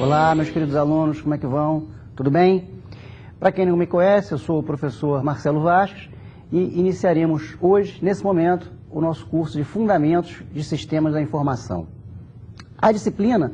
Olá, meus queridos alunos, como é que vão? Tudo bem? Para quem não me conhece, eu sou o professor Marcelo Vasques e iniciaremos hoje, nesse momento, o nosso curso de Fundamentos de Sistemas da Informação. A disciplina,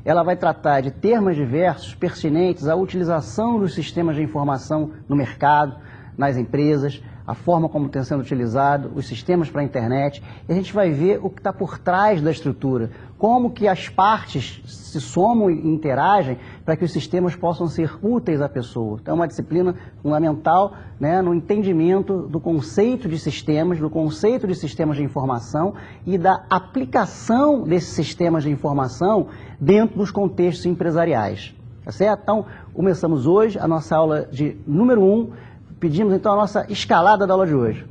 ela vai tratar de termos diversos pertinentes à utilização dos sistemas de informação no mercado, nas empresas, a forma como estão sendo utilizados, os sistemas para a internet, e a gente vai ver o que está por trás da estrutura, como que as partes se somam e interagem para que os sistemas possam ser úteis à pessoa. Então é uma disciplina fundamental, né, no entendimento do conceito de sistemas, do conceito de sistemas de informação e da aplicação desses sistemas de informação dentro dos contextos empresariais. Tá certo? Então, começamos hoje a nossa aula de número 1. Pedimos então a nossa escalada da aula de hoje.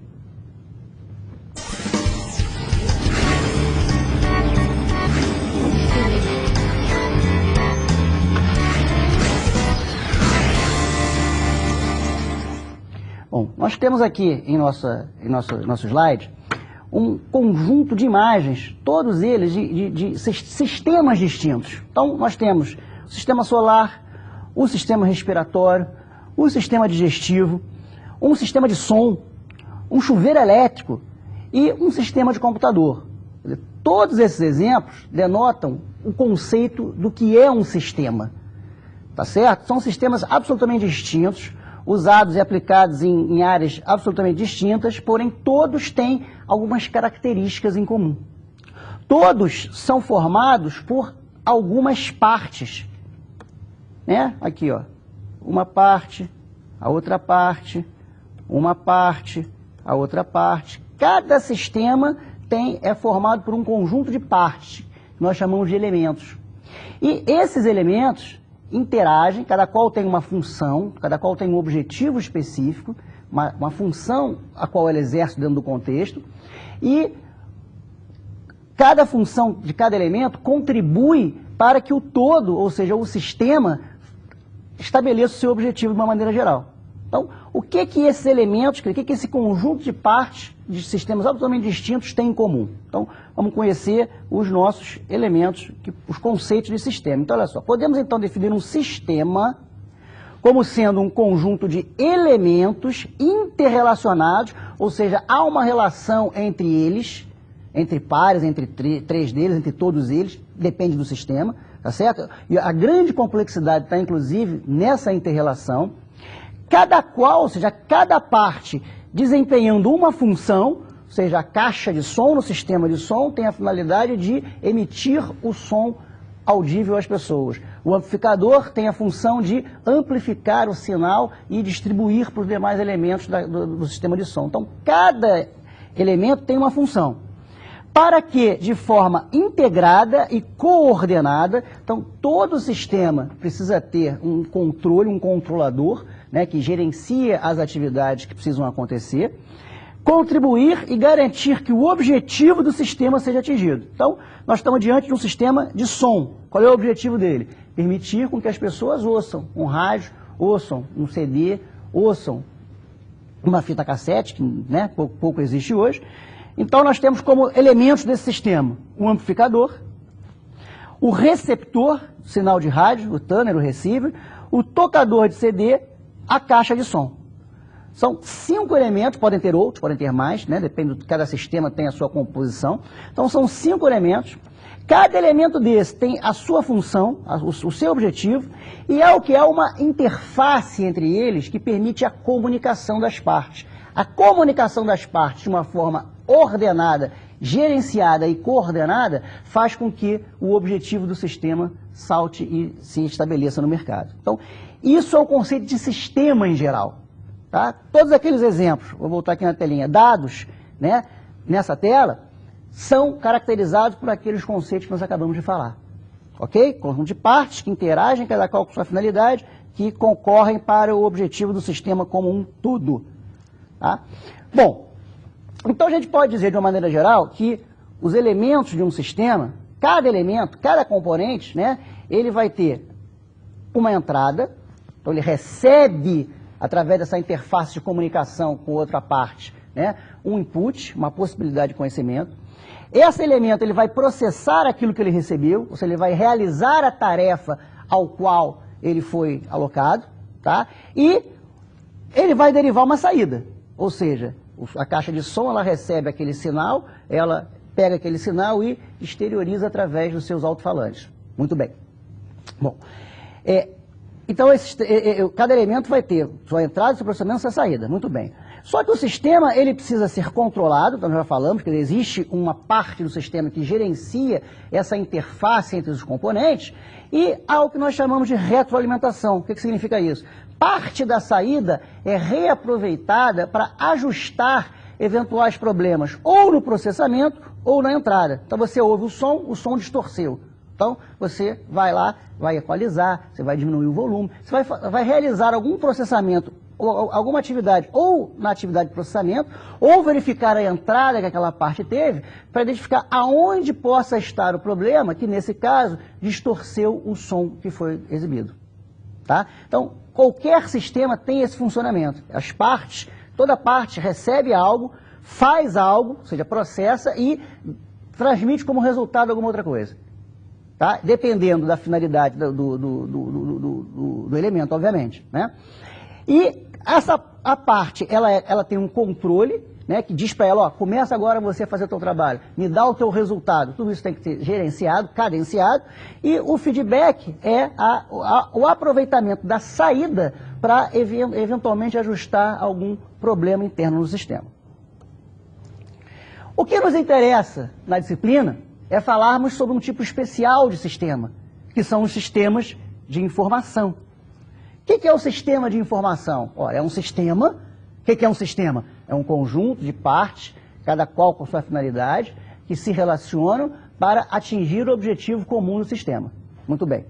Bom, nós temos aqui em nosso slide um conjunto de imagens, todos eles de sistemas distintos. Então, nós temos o sistema solar, o sistema respiratório, o sistema digestivo, um sistema de som, um chuveiro elétrico e um sistema de computador. Todos esses exemplos denotam o conceito do que é um sistema, tá certo? São sistemas absolutamente distintos, usados e aplicados em áreas absolutamente distintas, porém todos têm algumas características em comum. Todos são formados por algumas partes, né? Aqui, ó, uma parte, a outra parte, uma parte, a outra parte. Cada sistema é formado por um conjunto de partes, que nós chamamos de elementos. E esses elementos interagem, cada qual tem uma função, cada qual tem um objetivo específico, uma função a qual ele exerce dentro do contexto, e cada função de cada elemento contribui para que o todo, ou seja, o sistema, estabeleça o seu objetivo de uma maneira geral. Então, o que esses elementos, o que esse conjunto de partes de sistemas absolutamente distintos tem em comum? Então, vamos conhecer os nossos elementos, os conceitos de sistema. Então, olha só, podemos então definir um sistema como sendo um conjunto de elementos interrelacionados, ou seja, há uma relação entre eles, entre pares, entre três deles, entre todos eles, depende do sistema, tá certo? E a grande complexidade está, inclusive, nessa interrelação. Cada qual, ou seja, cada parte desempenhando uma função, ou seja, a caixa de som no sistema de som tem a finalidade de emitir o som audível às pessoas. O amplificador tem a função de amplificar o sinal e distribuir para os demais elementos do sistema de som. Então, cada elemento tem uma função. Para que, de forma integrada e coordenada, então todo o sistema precisa ter um controle, um controlador, né, que gerencia as atividades que precisam acontecer, contribuir e garantir que o objetivo do sistema seja atingido. Então, nós estamos diante de um sistema de som. Qual é o objetivo dele? Permitir com que as pessoas ouçam um rádio, ouçam um CD, ouçam uma fita cassete, que, né, pouco existe hoje. Então, nós temos como elementos desse sistema o amplificador, o receptor, sinal de rádio, o tuner, o receiver, o tocador de CD, a caixa de som. São 5 elementos, podem ter outros, podem ter mais, né? Depende de cada sistema tem a sua composição. Então, são 5 elementos. Cada elemento desse tem a sua função, o seu objetivo, e é o que é uma interface entre eles que permite a comunicação das partes. A comunicação das partes de uma forma ordenada, gerenciada e coordenada faz com que o objetivo do sistema salte e se estabeleça no mercado. Então, isso é o conceito de sistema em geral. Tá? Todos aqueles exemplos, vou voltar aqui na telinha, dados, né, nessa tela, são caracterizados por aqueles conceitos que nós acabamos de falar. Ok? Conjunto de partes que interagem, cada qual com sua finalidade, que concorrem para o objetivo do sistema como um todo. Tá? Bom, então a gente pode dizer de uma maneira geral que os elementos de um sistema, cada elemento, cada componente, né, ele vai ter uma entrada, então ele recebe, através dessa interface de comunicação com outra parte, né, um input, uma possibilidade de conhecimento. Esse elemento ele vai processar aquilo que ele recebeu, ou seja, ele vai realizar a tarefa ao qual ele foi alocado, tá? E ele vai derivar uma saída, ou seja, a caixa de som ela recebe aquele sinal, ela pega aquele sinal e exterioriza através dos seus alto-falantes. Muito bem. Bom, então cada elemento vai ter sua entrada, seu processamento e sua saída. Muito bem. Só que o sistema ele precisa ser controlado, então nós já falamos que existe uma parte do sistema que gerencia essa interface entre os componentes e há o que nós chamamos de retroalimentação. O que significa isso? Parte da saída é reaproveitada para ajustar eventuais problemas ou no processamento ou na entrada. Então você ouve o som distorceu. Então você vai lá, vai equalizar, você vai diminuir o volume, você vai realizar algum processamento, ou alguma atividade, ou na atividade de processamento, ou verificar a entrada que aquela parte teve, para identificar aonde possa estar o problema, que nesse caso distorceu o som que foi exibido. Tá? Então, qualquer sistema tem esse funcionamento. As partes, toda parte recebe algo, faz algo, ou seja, processa e transmite como resultado alguma outra coisa. Tá? Dependendo da finalidade do elemento, obviamente. Né? E a parte, ela tem um controle, né, que diz para ela, ó, começa agora você a fazer o teu trabalho, me dá o teu resultado. Tudo isso tem que ser gerenciado, cadenciado, e o feedback é o aproveitamento da saída para eventualmente ajustar algum problema interno no sistema. O que nos interessa na disciplina é falarmos sobre um tipo especial de sistema, que são os sistemas de informação. O que é o sistema de informação? Ora, é um sistema. O que é um sistema? É um conjunto de partes, cada qual com sua finalidade, que se relacionam para atingir o objetivo comum do sistema. Muito bem.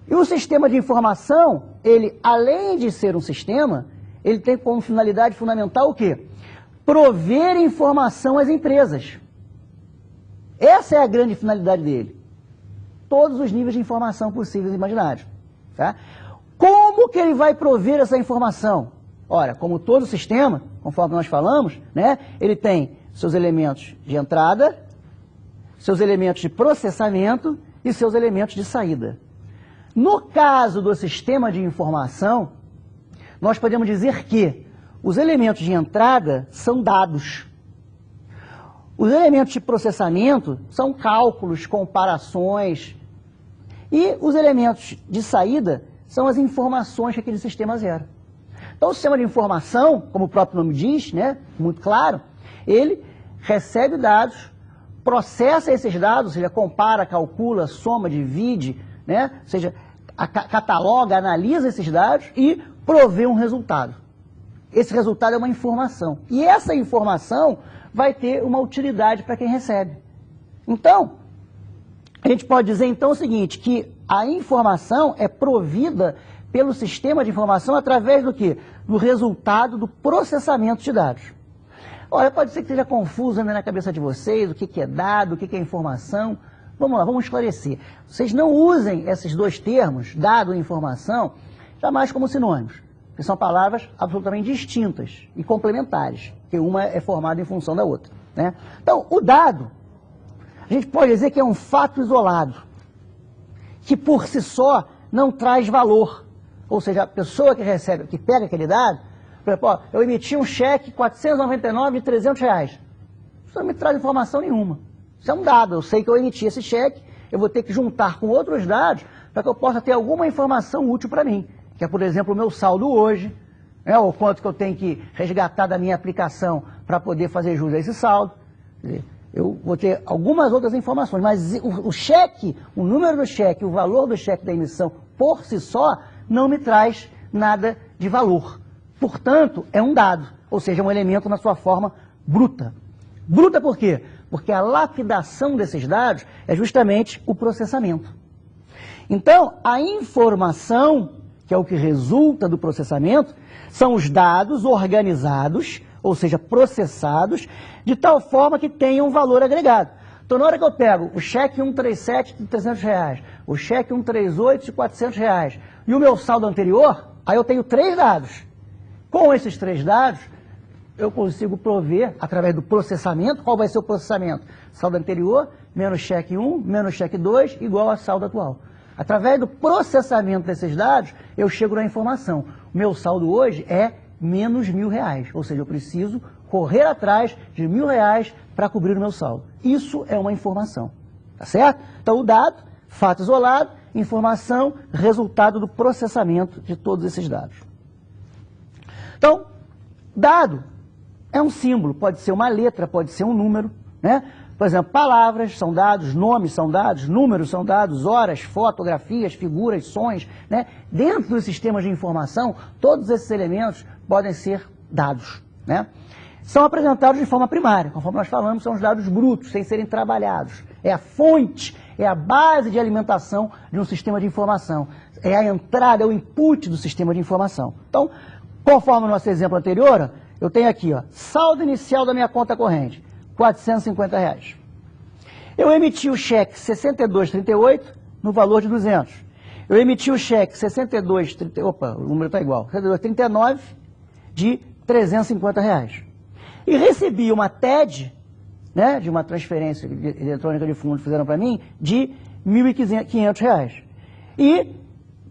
E o sistema de informação, ele, além de ser um sistema, ele tem como finalidade fundamental o quê? Prover informação às empresas. Essa é a grande finalidade dele. Todos os níveis de informação possíveis e imaginários. Tá? Como que ele vai prover essa informação? Ora, como todo sistema, conforme nós falamos, né, ele tem seus elementos de entrada, seus elementos de processamento e seus elementos de saída. No caso do sistema de informação, nós podemos dizer que os elementos de entrada são dados. Os elementos de processamento são cálculos, comparações. E os elementos de saída são as informações que aquele sistema gera. Então, o sistema de informação, como o próprio nome diz, né, muito claro, ele recebe dados, processa esses dados, ou seja, compara, calcula, soma, divide, né, ou seja, cataloga, analisa esses dados e provê um resultado. Esse resultado é uma informação. E essa informação vai ter uma utilidade para quem recebe. Então, a gente pode dizer então o seguinte, que a informação é provida pelo sistema de informação através do quê? Do resultado do processamento de dados. Olha, pode ser que seja confuso na cabeça de vocês, o que é dado, o que é informação. Vamos lá, vamos esclarecer. Vocês não usem esses dois termos, dado e informação, jamais como sinônimos, que são palavras absolutamente distintas e complementares, que uma é formada em função da outra. Né? Então, o dado, a gente pode dizer que é um fato isolado, que por si só não traz valor. Ou seja, a pessoa que recebe, que pega aquele dado, por exemplo, ó, eu emiti um cheque 499 de R$300. Isso não me traz informação nenhuma. Isso é um dado, eu sei que eu emiti esse cheque, eu vou ter que juntar com outros dados para que eu possa ter alguma informação útil para mim, que é, por exemplo, o meu saldo hoje, né, ou quanto que eu tenho que resgatar da minha aplicação para poder fazer jus a esse saldo. Quer dizer, eu vou ter algumas outras informações, mas o cheque, o número do cheque, o valor do cheque da emissão, por si só, não me traz nada de valor. Portanto, é um dado, ou seja, um elemento na sua forma bruta. Bruta por quê? Porque a lapidação desses dados é justamente o processamento. Então, a informação, que é o que resulta do processamento, são os dados organizados, ou seja, processados, de tal forma que tenham um valor agregado. Então, na hora que eu pego o cheque 137 de R$300, o cheque 138 de R$400 e o meu saldo anterior, aí eu tenho 3 dados. Com esses 3 dados, eu consigo prover, através do processamento, qual vai ser o processamento? Saldo anterior, menos cheque 1, menos cheque 2, igual a saldo atual. Através do processamento desses dados, eu chego na informação. O meu saldo hoje é menos R$1.000, ou seja, eu preciso correr atrás de R$1.000 para cobrir o meu saldo. Isso é uma informação, tá certo? Então, o dado, fato isolado, informação, resultado do processamento de todos esses dados. Então, dado é um símbolo, pode ser uma letra, pode ser um número, né? Por exemplo, palavras são dados, nomes são dados, números são dados, horas, fotografias, figuras, sons, né? Dentro dos sistemas de informação, todos esses elementos podem ser dados, né? São apresentados de forma primária, conforme nós falamos, são os dados brutos, sem serem trabalhados. É a fonte, é a base de alimentação de um sistema de informação. É a entrada, é o input do sistema de informação. Então, conforme o nosso exemplo anterior, eu tenho aqui, ó, saldo inicial da minha conta corrente, R$450. Eu emiti o cheque 62,38 no valor de 200. Eu emiti o cheque 62,38, opa, o número está igual, 62,39 de R$350. E recebi uma TED, né, de uma transferência eletrônica de fundos que fizeram para mim, de R$1.500. E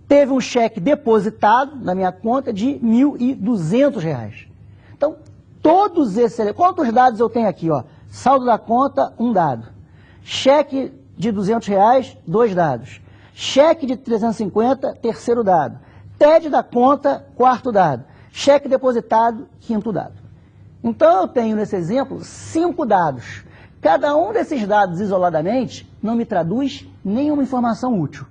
teve um cheque depositado na minha conta de R$1.200. Então, todos esses... Quantos dados eu tenho aqui? Ó? Saldo da conta, um dado. Cheque de R$200, dois dados. Cheque de 350, terceiro dado. TED da conta, quarto dado. Cheque depositado, quinto dado. Então, eu tenho nesse exemplo 5 dados. Cada um desses dados isoladamente não me traduz nenhuma informação útil.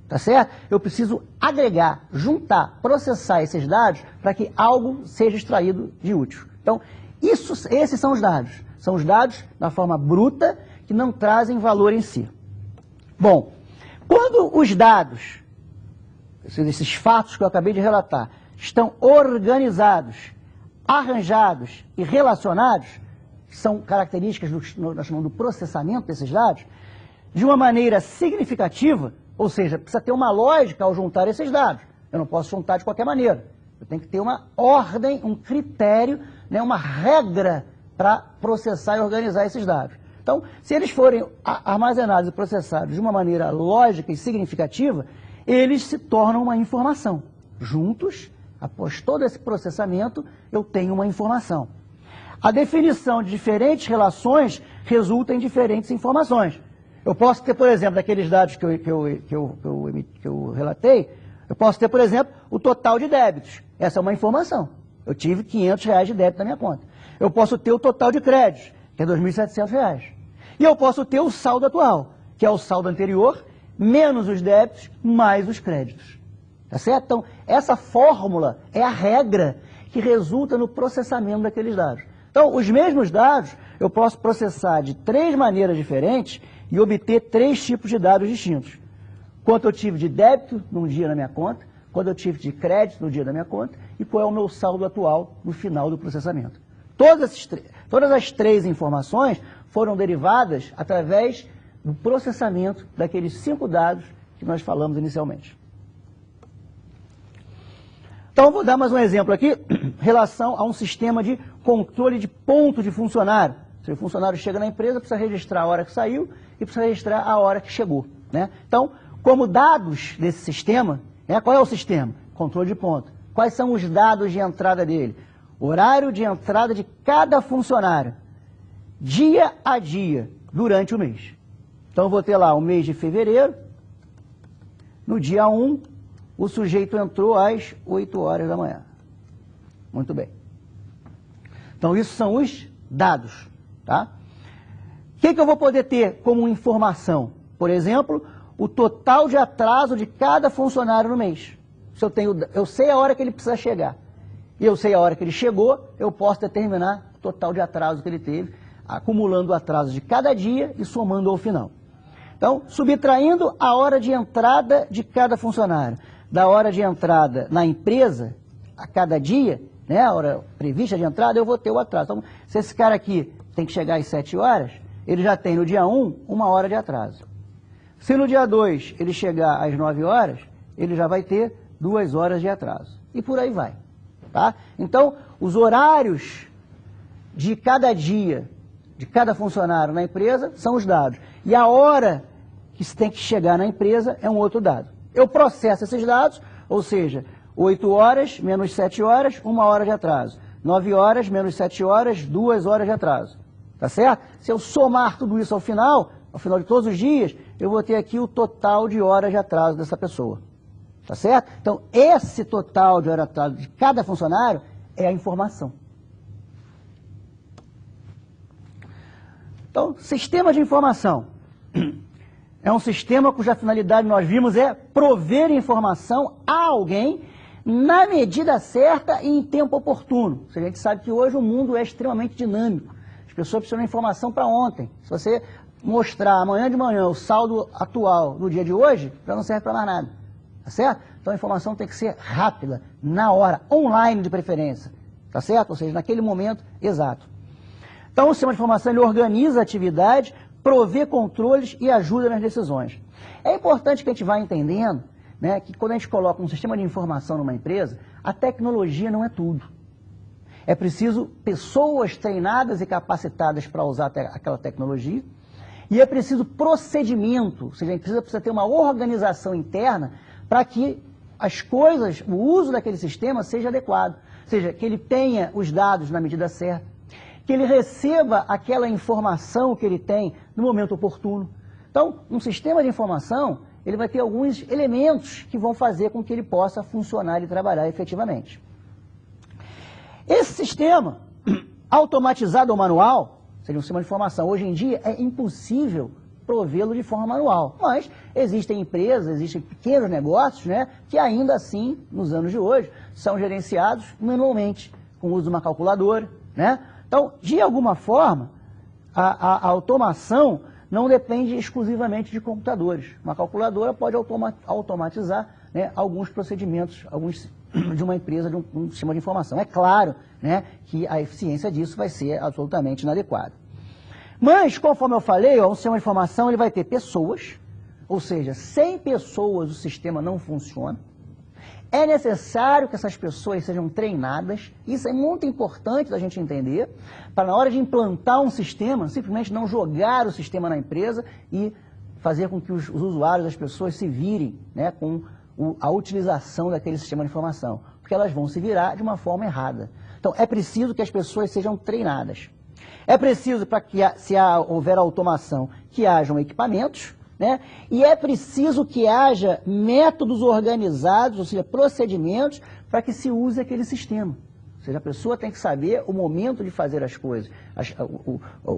Tá certo? Eu preciso agregar, juntar, processar esses dados para que algo seja extraído de útil. Então, esses são os dados. São os dados na forma bruta que não trazem valor em si. Bom, quando os dados, esses fatos que eu acabei de relatar, estão organizados, arranjados e relacionados, são características nós chamamos do processamento desses dados, de uma maneira significativa, ou seja, precisa ter uma lógica ao juntar esses dados. Eu não posso juntar de qualquer maneira. Eu tenho que ter uma ordem, um critério, né, uma regra para processar e organizar esses dados. Então, se eles forem armazenados e processados de uma maneira lógica e significativa, eles se tornam uma informação. Juntos, após todo esse processamento, eu tenho uma informação. A definição de diferentes relações resulta em diferentes informações. Eu posso ter, por exemplo, daqueles dados que eu relatei, eu posso ter, por exemplo, o total de débitos. Essa é uma informação. Eu tive R$500 de débito na minha conta. Eu posso ter o total de créditos, que é R$2.700. E eu posso ter o saldo atual, que é o saldo anterior, menos os débitos, mais os créditos. Tá certo? Então, essa fórmula é a regra que resulta no processamento daqueles dados. Então, os mesmos dados eu posso processar de 3 maneiras diferentes e obter 3 tipos de dados distintos. Quanto eu tive de débito num dia na minha conta, quanto eu tive de crédito no dia da minha conta e qual é o meu saldo atual no final do processamento. Todas as 3 informações foram derivadas através do processamento daqueles 5 dados que nós falamos inicialmente. Então, vou dar mais um exemplo aqui, em relação a um sistema de controle de ponto de funcionário. Se o funcionário chega na empresa, precisa registrar a hora que saiu e precisa registrar a hora que chegou, né? Então, como dados desse sistema, né, qual é o sistema? Controle de ponto. Quais são os dados de entrada dele? Horário de entrada de cada funcionário, dia a dia, durante o mês. Então, eu vou ter lá o mês de fevereiro, no dia 1, o sujeito entrou às 8 horas da manhã. Muito bem. Então, isso são os dados, tá? O que eu vou poder ter como informação? Por exemplo, o total de atraso de cada funcionário no mês. Se eu sei a hora que ele precisa chegar e eu sei a hora que ele chegou, eu posso determinar o total de atraso que ele teve, acumulando o atraso de cada dia e somando ao final. Então, subtraindo a hora de entrada de cada funcionário da hora de entrada na empresa, a cada dia, né, a hora prevista de entrada, eu vou ter o atraso. Então, se esse cara aqui tem que chegar às 7 horas, ele já tem no dia 1, 1 hora de atraso. Se no dia 2 ele chegar às 9 horas, ele já vai ter 2 horas de atraso. E por aí vai. Tá? Então, os horários de cada dia, de cada funcionário na empresa, são os dados. E a hora que tem que chegar na empresa é um outro dado. Eu processo esses dados, ou seja, 8 horas menos 7 horas, 1 hora de atraso. 9 horas menos 7 horas, 2 horas de atraso. Tá certo? Se eu somar tudo isso ao final de todos os dias, eu vou ter aqui o total de horas de atraso dessa pessoa. Tá certo? Então, esse total de horas de atraso de cada funcionário é a informação. Então, sistema de informação é um sistema cuja finalidade, nós vimos, é prover informação a alguém na medida certa e em tempo oportuno. A gente sabe que hoje o mundo é extremamente dinâmico. As pessoas precisam de informação para ontem. Se você mostrar amanhã de manhã o saldo atual do dia de hoje, já não serve para mais nada. Tá certo? Então a informação tem que ser rápida, na hora, online de preferência. Tá certo? Ou seja, naquele momento exato. Então o sistema de informação ele organiza a atividade, provê controles e ajuda nas decisões. É importante que a gente vá entendendo, né, que quando a gente coloca um sistema de informação numa empresa, a tecnologia não é tudo. É preciso pessoas treinadas e capacitadas para usar aquela tecnologia, e é preciso procedimento, ou seja, a empresa precisa ter uma organização interna para que as coisas, o uso daquele sistema seja adequado. Ou seja, que ele tenha os dados na medida certa, que ele receba aquela informação que ele tem no momento oportuno. Então, um sistema de informação, ele vai ter alguns elementos que vão fazer com que ele possa funcionar e trabalhar efetivamente. Esse sistema, automatizado ou manual, seria um sistema de informação, hoje em dia é impossível provê-lo de forma manual. Mas existem empresas, existem pequenos negócios, né, que ainda assim, nos anos de hoje, são gerenciados manualmente, com o uso de uma calculadora, né? Então, de alguma forma, a automação não depende exclusivamente de computadores. Uma calculadora pode automatizar, né, alguns procedimentos de uma empresa, de um sistema de informação. É claro, né, que a eficiência disso vai ser absolutamente inadequada. Mas, conforme eu falei, um sistema de informação ele vai ter pessoas, ou seja, sem pessoas o sistema não funciona. É necessário que essas pessoas sejam treinadas, isso é muito importante da gente entender, para na hora de implantar um sistema, simplesmente não jogar o sistema na empresa e fazer com que os usuários, as pessoas se virem, né, com a utilização daquele sistema de informação, porque elas vão se virar de uma forma errada. Então, é preciso que as pessoas sejam treinadas. É preciso, para que se houver automação, que hajam equipamentos, né? E é preciso que haja métodos organizados, ou seja, procedimentos, para que se use aquele sistema. Ou seja, a pessoa tem que saber o momento de fazer as coisas.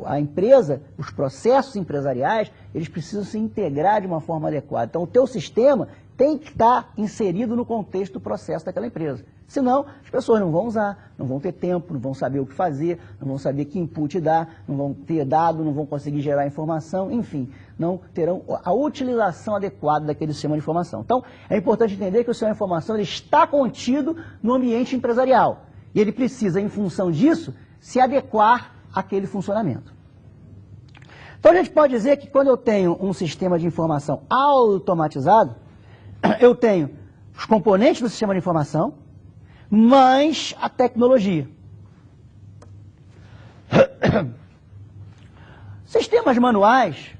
A empresa, os processos empresariais, eles precisam se integrar de uma forma adequada. Então, o teu sistema tem que estar inserido no contexto do processo daquela empresa. Senão, as pessoas não vão usar, não vão ter tempo, não vão saber o que fazer, não vão saber que input dar, não vão ter dado, não vão conseguir gerar informação, enfim, não terão a utilização adequada daquele sistema de informação. Então, é importante entender que o sistema de informação ele está contido no ambiente empresarial. E ele precisa, em função disso, se adequar àquele funcionamento. Então, a gente pode dizer que quando eu tenho um sistema de informação automatizado, eu tenho os componentes do sistema de informação, mais a tecnologia. Sistemas manuais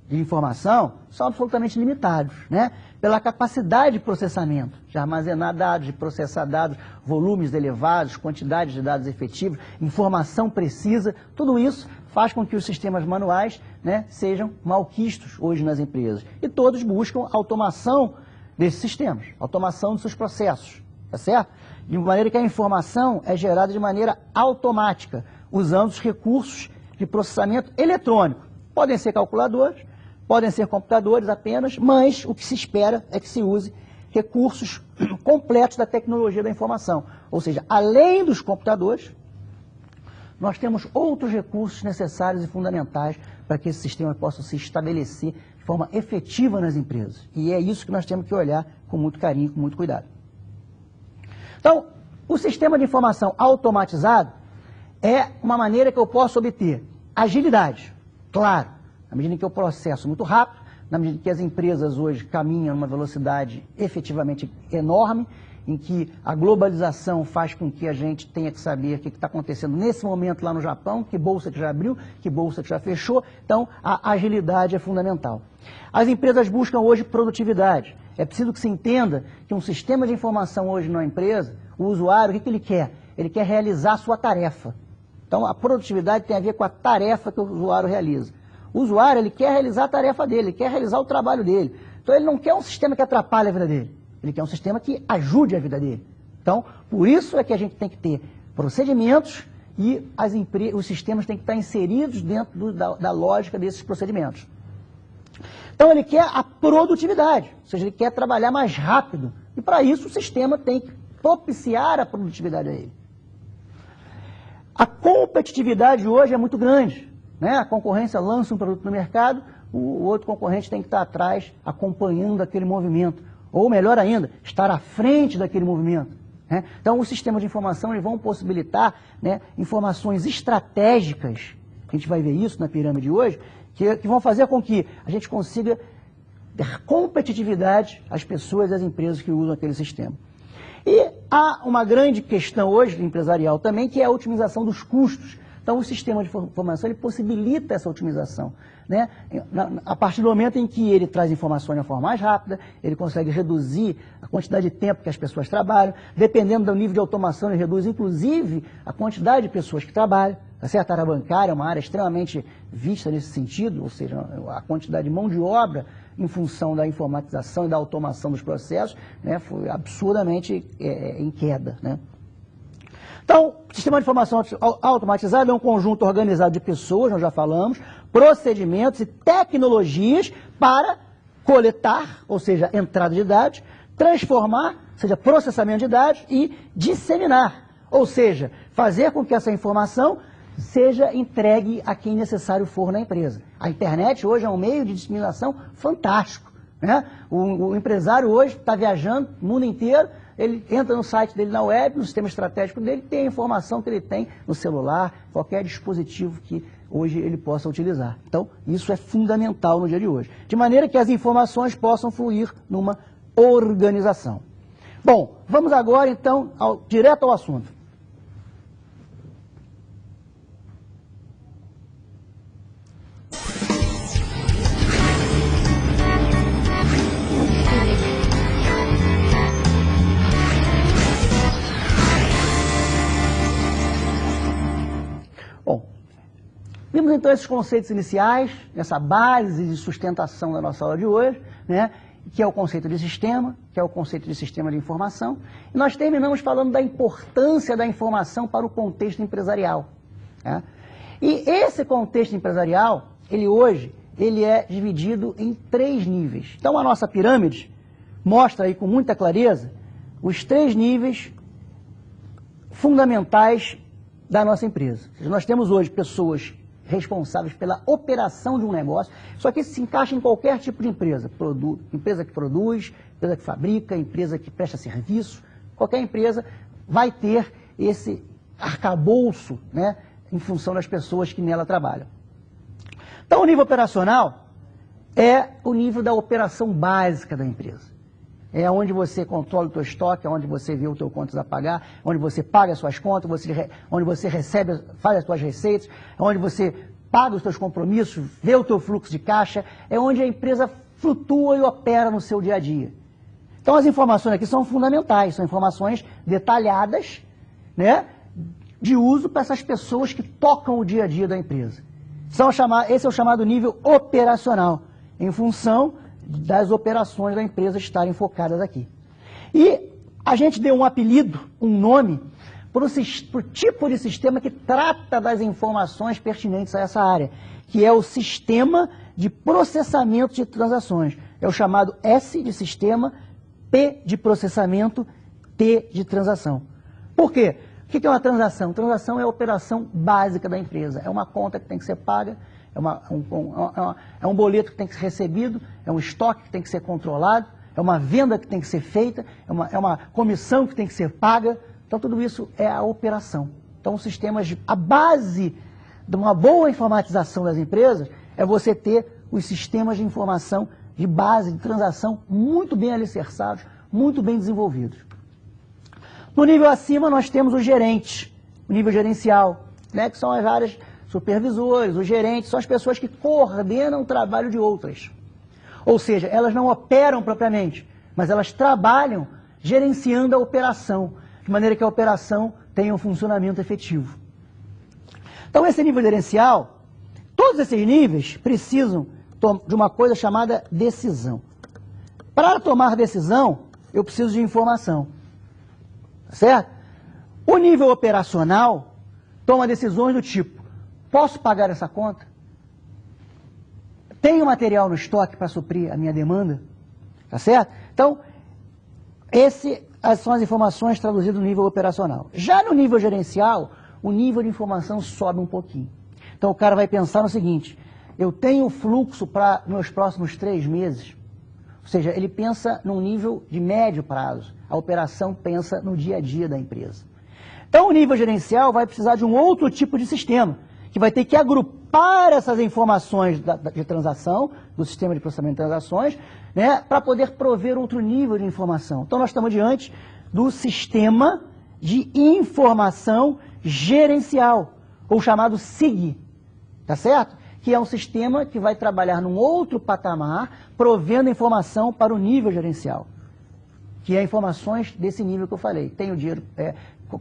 de informação são absolutamente limitados, né? Pela capacidade de processamento, de armazenar dados, de processar dados, volumes elevados, quantidades de dados efetivos, informação precisa, tudo isso faz com que os sistemas manuais, né, sejam malquistos hoje nas empresas. E todos buscam automação desses sistemas, automação dos seus processos, tá certo? De maneira que a informação é gerada de maneira automática, usando os recursos de processamento eletrônico. Podem ser calculadores, podem ser computadores apenas, mas o que se espera é que se use recursos completos da tecnologia da informação. Ou seja, além dos computadores, nós temos outros recursos necessários e fundamentais para que esse sistema possa se estabelecer de forma efetiva nas empresas. E é isso que nós temos que olhar com muito carinho, com muito cuidado. Então, o sistema de informação automatizado é uma maneira que eu posso obter agilidade, claro, na medida em que eu processo muito rápido, na medida em que as empresas hoje caminham numa velocidade efetivamente enorme, em que a globalização faz com que a gente tenha que saber o que está acontecendo nesse momento lá no Japão, que bolsa que já abriu, que bolsa que já fechou. Então, a agilidade é fundamental. As empresas buscam hoje produtividade. É preciso que se entenda que um sistema de informação hoje na empresa, o usuário, o que ele quer? Ele quer realizar a sua tarefa. Então, a produtividade tem a ver com a tarefa que o usuário realiza. O usuário, ele quer realizar a tarefa dele, ele quer realizar o trabalho dele. Então, ele não quer um sistema que atrapalhe a vida dele. Ele quer um sistema que ajude a vida dele. Então, por isso é que a gente tem que ter procedimentos e os sistemas têm que estar inseridos dentro da lógica desses procedimentos. Então, ele quer a produtividade, ou seja, ele quer trabalhar mais rápido. E, para isso, o sistema tem que propiciar a produtividade a ele. A competitividade hoje é muito grande, né? A concorrência lança um produto no mercado, o outro concorrente tem que estar atrás, acompanhando aquele movimento. Ou, melhor ainda, estar à frente daquele movimento, né? Então, os sistemas de informação eles vão possibilitar, né, informações estratégicas, a gente vai ver isso na pirâmide hoje, que vão fazer com que a gente consiga ter competitividade às pessoas e às empresas que usam aquele sistema. E há uma grande questão hoje empresarial também, que é a otimização dos custos. Então, o sistema de informação ele possibilita essa otimização, né? A partir do momento em que ele traz informações de uma forma mais rápida, ele consegue reduzir a quantidade de tempo que as pessoas trabalham, dependendo do nível de automação, ele reduz inclusive a quantidade de pessoas que trabalham. Tá certo? A área bancária é uma área extremamente vista nesse sentido, ou seja, a quantidade de mão de obra em função da informatização e da automação dos processos, né, foi absurdamente em queda, né? Então, o sistema de informação automatizado é um conjunto organizado de pessoas, nós já falamos, procedimentos e tecnologias para coletar, ou seja, entrada de dados, transformar, ou seja, processamento de dados e disseminar, ou seja, fazer com que essa informação seja entregue a quem necessário for na empresa. A internet hoje é um meio de disseminação fantástico, né? O empresário hoje está viajando o mundo inteiro, ele entra no site dele na web, no sistema estratégico dele, tem a informação que ele tem no celular, qualquer dispositivo que hoje ele possa utilizar. Então, isso é fundamental no dia de hoje. De maneira que as informações possam fluir numa organização. Bom, vamos agora então direto ao assunto. Bom, vimos então esses conceitos iniciais, essa base de sustentação da nossa aula de hoje, né, que é o conceito de sistema, que é o conceito de sistema de informação, e nós terminamos falando da importância da informação para o contexto empresarial, né? E esse contexto empresarial, ele é dividido em 3 níveis. Então a nossa pirâmide mostra aí com muita clareza os 3 níveis fundamentais da nossa empresa. Ou seja, nós temos hoje pessoas responsáveis pela operação de um negócio, só que isso se encaixa em qualquer tipo de empresa. Empresa que produz, empresa que fabrica, empresa que presta serviço, qualquer empresa vai ter esse arcabouço, né, em função das pessoas que nela trabalham. Então, o nível operacional é o nível da operação básica da empresa. É onde você controla o teu estoque, é onde você vê o teu contas a pagar, onde você paga as suas contas, onde você recebe, faz as suas receitas, é onde você paga os teus compromissos, vê o teu fluxo de caixa, é onde a empresa flutua e opera no seu dia a dia. Então as informações aqui são fundamentais, são informações detalhadas, né, de uso para essas pessoas que tocam o dia a dia da empresa. Esse é o chamado nível operacional, em função das operações da empresa estarem focadas aqui. E a gente deu um apelido, um nome, para o tipo de sistema que trata das informações pertinentes a essa área, que é o sistema de processamento de transações. É o chamado S de sistema, P de processamento, T de transação. Por quê? O que é uma transação? Transação é a operação básica da empresa. É uma conta que tem que ser paga, é um boleto que tem que ser recebido, é um estoque que tem que ser controlado, é uma venda que tem que ser feita, é uma comissão que tem que ser paga. Então, tudo isso é a operação. Então, a base de uma boa informatização das empresas é você ter os sistemas de informação de base, de transação, muito bem alicerçados, muito bem desenvolvidos. No nível acima, nós temos os gerentes, o nível gerencial, né, que são as áreas supervisores, os gerentes, são as pessoas que coordenam o trabalho de outras. Ou seja, elas não operam propriamente, mas elas trabalham gerenciando a operação, de maneira que a operação tenha um funcionamento efetivo. Então, esse nível gerencial, todos esses níveis precisam de uma coisa chamada decisão. Para tomar decisão, eu preciso de informação. Certo? O nível operacional toma decisões do tipo: posso pagar essa conta? Tenho material no estoque para suprir a minha demanda? Tá certo? Então, essas são as informações traduzidas no nível operacional. Já no nível gerencial, o nível de informação sobe um pouquinho. Então, o cara vai pensar no seguinte: eu tenho fluxo para meus próximos 3 meses. Ou seja, ele pensa num nível de médio prazo. A operação pensa no dia a dia da empresa. Então, o nível gerencial vai precisar de um outro tipo de sistema, que vai ter que agrupar essas informações de transação, do sistema de processamento de transações, né, para poder prover outro nível de informação. Então, nós estamos diante do sistema de informação gerencial, ou chamado SIG, tá certo? Que é um sistema que vai trabalhar num outro patamar, provendo informação para o nível gerencial, que é informações desse nível que eu falei. Tenho dinheiro,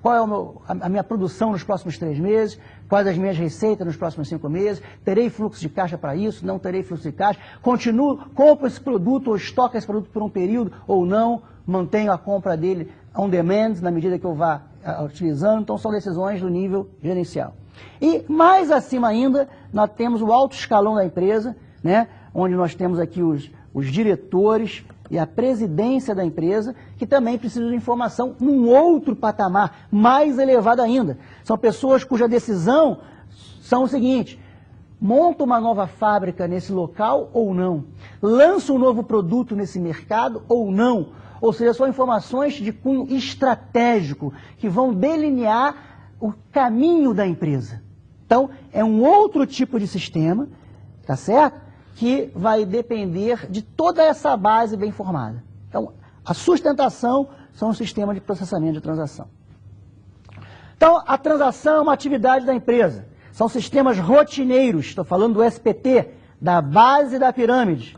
qual é a minha produção nos próximos 3 meses, quais as minhas receitas nos próximos 5 meses, terei fluxo de caixa para isso, não terei fluxo de caixa, compro esse produto ou estoco esse produto por um período ou não, mantenho a compra dele on demand, na medida que eu vá utilizando. Então, são decisões do nível gerencial. E mais acima ainda, nós temos o alto escalão da empresa, né, onde nós temos aqui os diretores e a presidência da empresa, que também precisam de informação num outro patamar, mais elevado ainda. São pessoas cuja decisão são o seguinte: monta uma nova fábrica nesse local ou não? Lança um novo produto nesse mercado ou não? Ou seja, são informações de cunho estratégico, que vão delinear o caminho da empresa. Então, é um outro tipo de sistema, tá certo? Que vai depender de toda essa base bem formada. Então, a sustentação são um sistema de processamento de transação. Então, a transação é uma atividade da empresa. São sistemas rotineiros, estou falando do SPT, da base da pirâmide.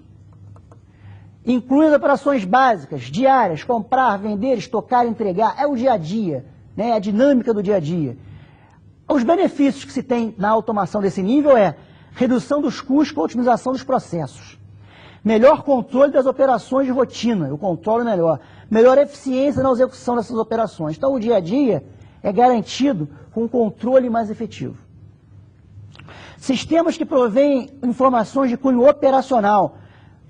Inclui as operações básicas, diárias, comprar, vender, estocar, entregar. É o dia a dia, né? A dinâmica do dia a dia. Os benefícios que se tem na automação desse nível é redução dos custos com otimização dos processos, melhor controle das operações de rotina, o controle melhor, melhor eficiência na execução dessas operações. Então, o dia a dia é garantido com um controle mais efetivo. Sistemas que provêm informações de cunho operacional,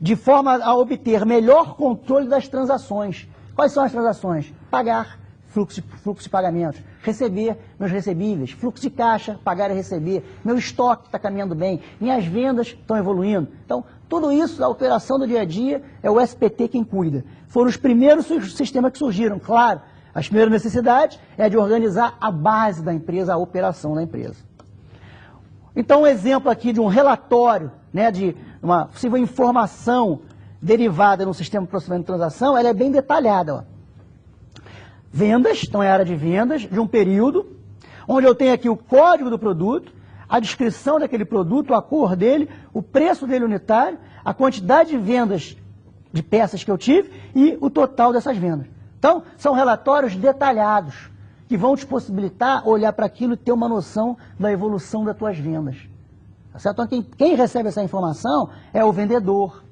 de forma a obter melhor controle das transações. Quais são as transações? Pagar, fluxo de pagamentos, receber meus recebíveis, fluxo de caixa, pagar e receber, meu estoque está caminhando bem, minhas vendas estão evoluindo. Então, tudo isso, a operação do dia a dia, é o SPT quem cuida. Foram os primeiros sistemas que surgiram, claro. As primeiras necessidades é de organizar a base da empresa, a operação da empresa. Então, um exemplo aqui de um relatório, né, de uma possível informação derivada no sistema de processamento de transação, ela é bem detalhada, ó. Vendas, então é a área de vendas, de um período, onde eu tenho aqui o código do produto, a descrição daquele produto, a cor dele, o preço dele unitário, a quantidade de vendas de peças que eu tive e o total dessas vendas. Então, são relatórios detalhados, que vão te possibilitar olhar para aquilo e ter uma noção da evolução das tuas vendas. Tá certo? Então, quem recebe essa informação é o vendedor,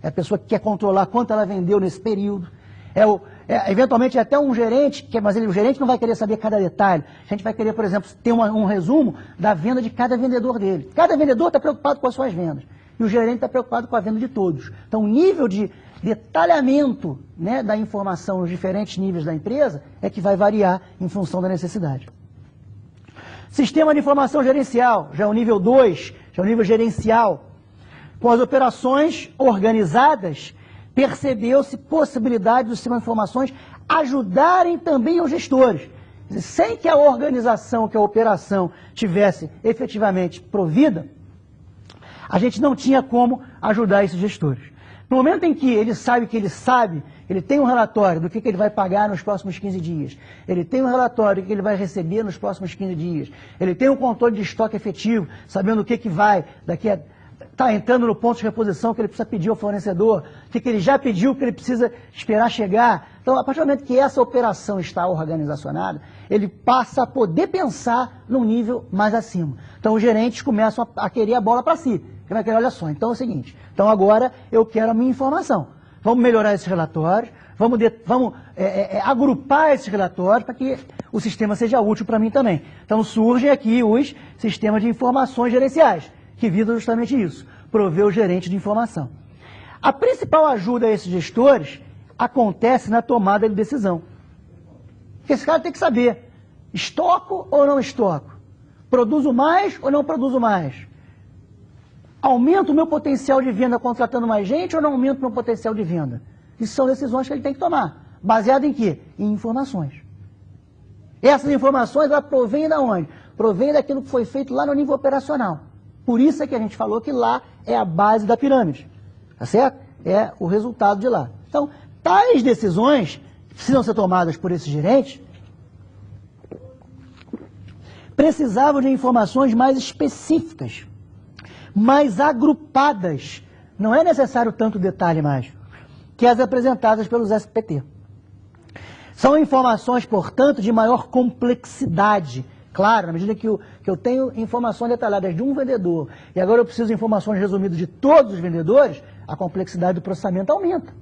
é a pessoa que quer controlar quanto ela vendeu nesse período, eventualmente até um gerente, mas o gerente não vai querer saber cada detalhe. A gente vai querer, por exemplo, ter um resumo da venda de cada vendedor dele. Cada vendedor está preocupado com as suas vendas. E o gerente está preocupado com a venda de todos. Então, o nível de detalhamento, né, da informação nos diferentes níveis da empresa é que vai variar em função da necessidade. Sistema de informação gerencial, já é o nível 2, já é o nível gerencial. Com as operações organizadas, percebeu-se possibilidade do sistema de informações ajudarem também os gestores. Sem que a organização, que a operação tivesse efetivamente provida, a gente não tinha como ajudar esses gestores. No momento em que ele sabe Ele tem um relatório do que ele vai pagar nos próximos 15 dias. Ele tem um relatório do que ele vai receber nos próximos 15 dias. Ele tem um controle de estoque efetivo, sabendo o que vai daqui a... Está entrando no ponto de reposição que ele precisa pedir ao fornecedor, o que ele já pediu, que ele precisa esperar chegar. Então, a partir do momento que essa operação está organizacionada, ele passa a poder pensar num nível mais acima. Então, os gerentes começam a querer a bola para si. Ele vai querer, olha só, então é o seguinte, então agora eu quero a minha informação. Vamos melhorar esses relatórios, vamos agrupar esses relatórios para que o sistema seja útil para mim também. Então, surgem aqui os sistemas de informações gerenciais, que visam justamente isso, prover o gerente de informação. A principal ajuda a esses gestores acontece na tomada de decisão. Porque esse cara tem que saber, estoco ou não estoco? Produzo mais ou não produzo mais? Aumento o meu potencial de venda contratando mais gente ou não aumento o meu potencial de venda? Isso são decisões que ele tem que tomar. Baseado em quê? Em informações. Essas informações, elas provêm de onde? Provêm daquilo que foi feito lá no nível operacional. Por isso é que a gente falou que lá é a base da pirâmide, tá certo? É o resultado de lá. Então, tais decisões precisam ser tomadas por esses gerentes, precisavam de informações mais específicas, mais agrupadas. Não é necessário tanto detalhe mais, que as apresentadas pelos SPT. São informações, portanto, de maior complexidade. Claro, na medida que eu tenho informações detalhadas de um vendedor e agora eu preciso de informações resumidas de todos os vendedores, a complexidade do processamento aumenta.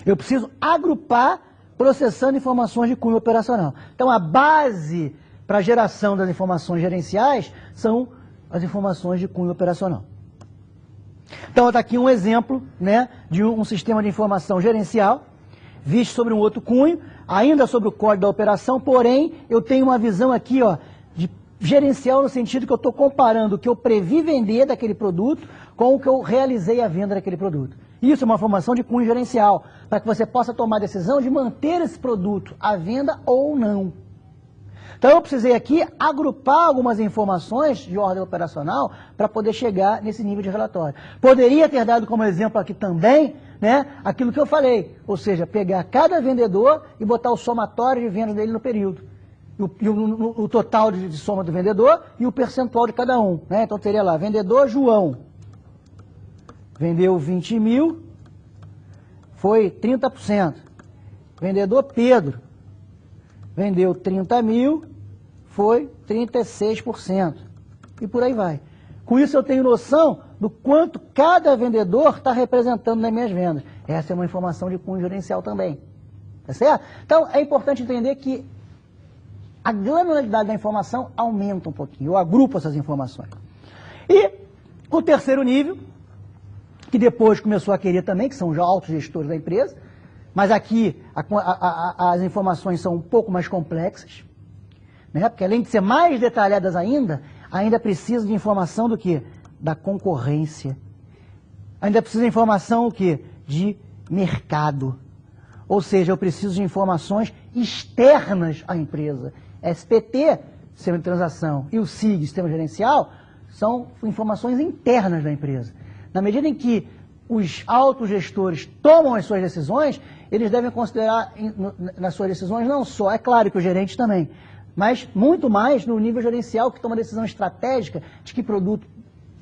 Eu preciso agrupar processando informações de cunho operacional. Então, a base para a geração das informações gerenciais são as informações de cunho operacional. Então, está aqui um exemplo, né, de um sistema de informação gerencial, visto sobre um outro cunho, ainda sobre o código da operação, porém, eu tenho uma visão aqui, ó, de gerencial no sentido que eu estou comparando o que eu previ vender daquele produto com o que eu realizei a venda daquele produto. Isso é uma informação de cunho gerencial, para que você possa tomar a decisão de manter esse produto à venda ou não. Então, eu precisei aqui agrupar algumas informações de ordem operacional para poder chegar nesse nível de relatório. Poderia ter dado como exemplo aqui também, né, aquilo que eu falei, ou seja, pegar cada vendedor e botar o somatório de venda dele no período. O total de soma do vendedor e o percentual de cada um. Né? Então, teria lá, vendedor João, vendeu 20 mil, foi 30%. Vendedor Pedro, vendeu 30 mil, foi 36%. E por aí vai. Com isso eu tenho noção do quanto cada vendedor está representando nas minhas vendas. Essa é uma informação de cunho gerencial também. Tá certo? Então é importante entender que a granularidade da informação aumenta um pouquinho. Eu agrupo essas informações. E o terceiro nível, que depois começou a querer também, que são os autogestores da empresa, mas aqui as informações são um pouco mais complexas, né? Porque além de ser mais detalhadas ainda precisa de informação do quê? Da concorrência. Ainda precisa de informação o quê? De mercado. Ou seja, eu preciso de informações externas à empresa. SPT, Sistema de Transação, e o SIG, Sistema Gerencial, são informações internas da empresa. Na medida em que os autogestores tomam as suas decisões, eles devem considerar nas suas decisões não só, é claro que o gerente também, mas muito mais no nível gerencial, que toma decisão estratégica de que produto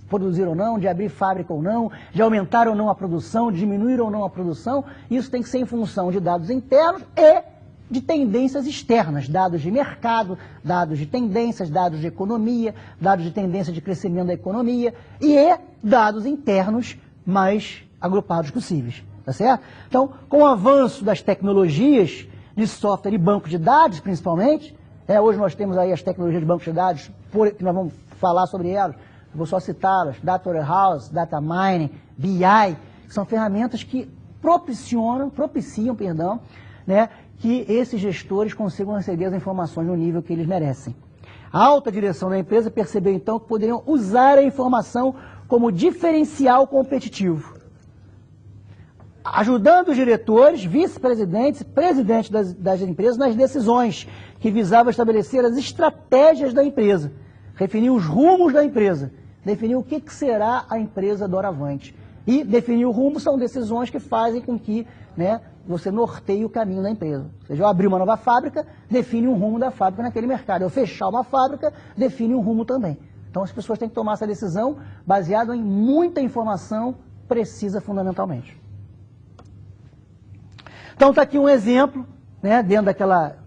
produzir ou não, de abrir fábrica ou não, de aumentar ou não a produção, de diminuir ou não a produção. Isso tem que ser em função de dados internos e de tendências externas, dados de mercado, dados de tendências, dados de economia, dados de tendência de crescimento da economia e dados internos mais agrupados possíveis, tá certo? Então, com o avanço das tecnologias de software e banco de dados, principalmente, hoje nós temos aí as tecnologias de banco de dados, que nós vamos falar sobre elas, vou só citá-las, Data Warehouse, Data Mining, BI, que são ferramentas que propiciam, né, que esses gestores consigam receber as informações no nível que eles merecem. A alta direção da empresa percebeu então que poderiam usar a informação como diferencial competitivo, ajudando os diretores, vice-presidentes e presidentes das empresas nas decisões que visavam estabelecer as estratégias da empresa, definir os rumos da empresa, definir o que será a empresa doravante. E definir o rumo são decisões que fazem com que, né, você norteie o caminho da empresa. Ou seja, eu abrir uma nova fábrica, define um rumo da fábrica naquele mercado. Eu fechar uma fábrica, define um rumo também. Então as pessoas têm que tomar essa decisão baseada em muita informação precisa fundamentalmente. Então está aqui um exemplo, né, dentro daquela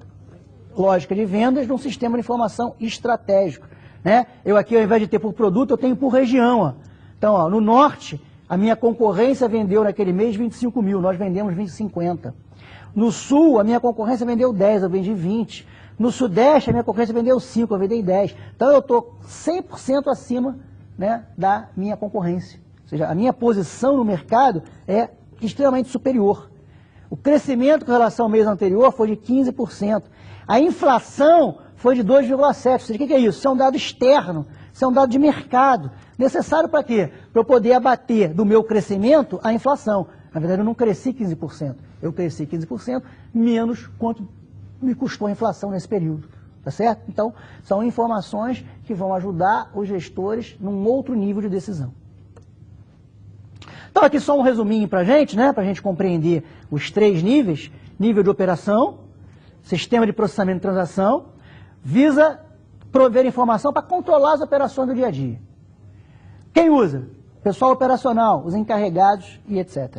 lógica de vendas, de um sistema de informação estratégico. Né? Eu aqui, ao invés de ter por produto, eu tenho por região. Ó. Então, ó, no norte, a minha concorrência vendeu naquele mês 25 mil, nós vendemos 50. No sul, a minha concorrência vendeu 10, eu vendi 20. No sudeste, a minha concorrência vendeu 5, eu vendi 10. Então, eu estou 100% acima, né, da minha concorrência. Ou seja, a minha posição no mercado é extremamente superior. O crescimento com relação ao mês anterior foi de 15%. A inflação foi de 2,7%. Ou seja, o que é isso? Isso é um dado externo, isso é um dado de mercado. Necessário para quê? Para eu poder abater do meu crescimento a inflação. Na verdade, eu não cresci 15%. Eu cresci 15% menos quanto me custou a inflação nesse período. Tá certo? Então, são informações que vão ajudar os gestores num outro nível de decisão. Então, aqui só um resuminho para a gente, né? Para a gente compreender os 3 níveis. Nível de operação, sistema de processamento de transação, visa prover informação para controlar as operações do dia a dia. Quem usa? Pessoal operacional, os encarregados e etc.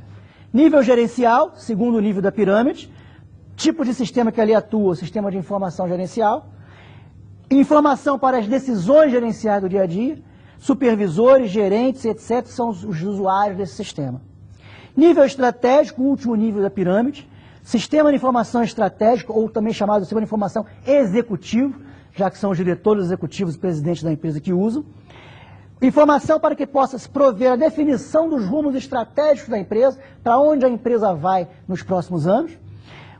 Nível gerencial, segundo nível da pirâmide, tipo de sistema que ali atua, sistema de informação gerencial, informação para as decisões gerenciais do dia a dia, supervisores, gerentes, etc., são os usuários desse sistema. Nível estratégico, último nível da pirâmide, sistema de informação estratégico, ou também chamado de sistema de informação executivo, já que são os diretores executivos e presidentes da empresa que usam. Informação para que possa se prover a definição dos rumos estratégicos da empresa, para onde a empresa vai nos próximos anos,